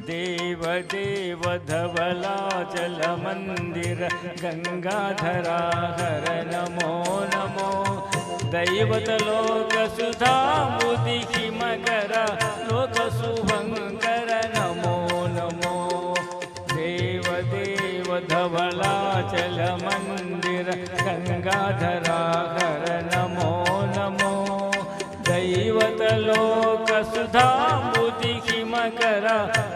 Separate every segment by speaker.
Speaker 1: देव देव धवलाचल मंदिर गंगाधरा हर नमो नमो दैवत लोक सुधा बुद्धि मकर लोक शुभंकर नमो नमो देव देव धवलाचल मंदिर गंगाधरा हर नमो नमो दैवत लोक सुधा बुद्धि मकर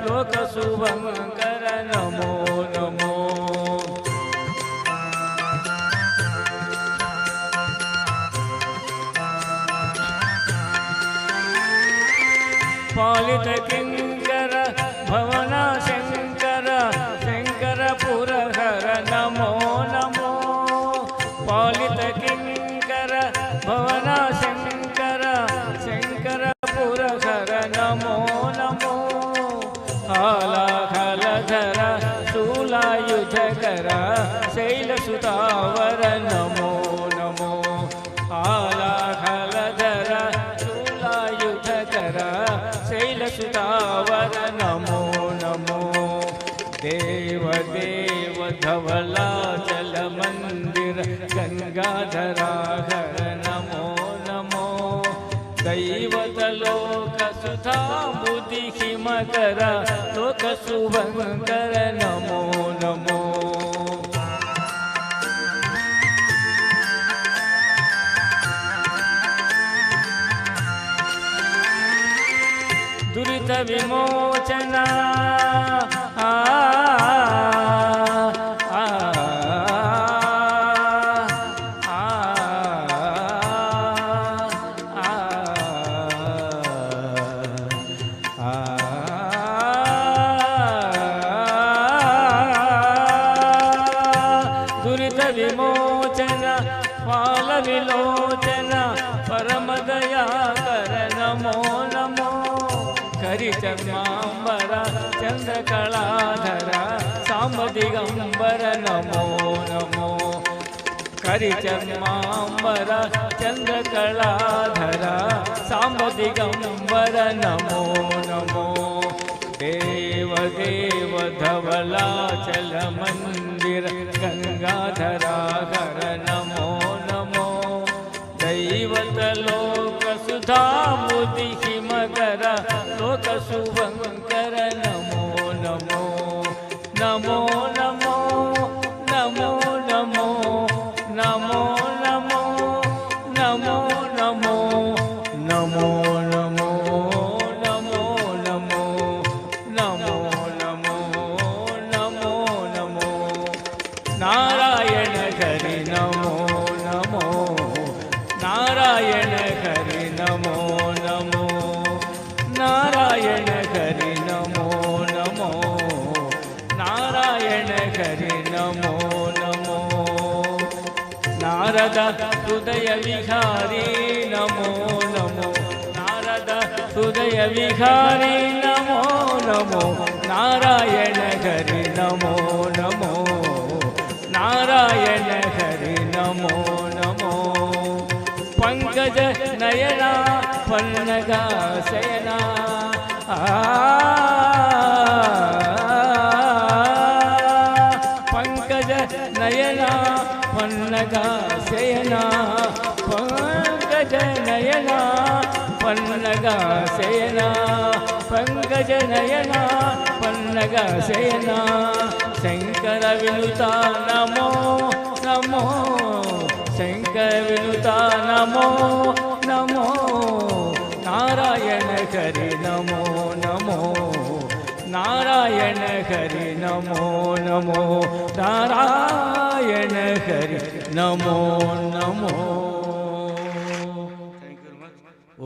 Speaker 1: लोक शुभंकर नमो नमो पालित किंकर भवना शंकर शंकर पुरहर नमो नमो पालित किंकर भवना शंकर शंकर पुरहर नमो नमो हालाहलधर शूलायुधकर शैलसुतावर नमो नमो हालाहलधर शूलायुधकर शैलसुतावर नमो नमो देव देव धवलाचल मंदिर गंगाधरा हर नमो नमो दैवत लोक सुधा बुद्धि मकर लोक शुभंकर नमो नमो दुरित विमोचना दुरित विमोचना पाल विलोचना परम दया कर नमो नमो करिचर्मांबर चंद्रकलाधर सांब दिगंबर नमो नमो करिचर्मांबर चंद्रकलाधर सांब दिगंबर नमो नमो देव देव धवलाचल मंदिर गंगाधरा हर नमो नमो दैवत लोक सुधा बुद्धि मकर लोक शुभंकर नमो नमो नमो नमो नमो नमो नमो नमो नमो नमो नमो नमो नमो नमो नमो नमो नमो नमो नारायण हरि नमो नमो नारायण हरि नमो नमो नारायण हरि नमो नमो नारायण हरि नमो नमो नारद हृदय विहारी नमो नमो नारद हृदय विहारी नमो नमो नारायण हरि नमो नमो नारायण हरि नमो नमो पंकज नयना पन्नगा शयना पंकज नयना पन्नगा शयना पंकज नयना पन्नगा शयना पंकज नयना पन्नगा शयना शंकर विनुता नमो नमो शंकर विनुता नमो नमो नारायण हरि नमो नमो नारायण हरि नमो नमो नारायण हरि नमो नमो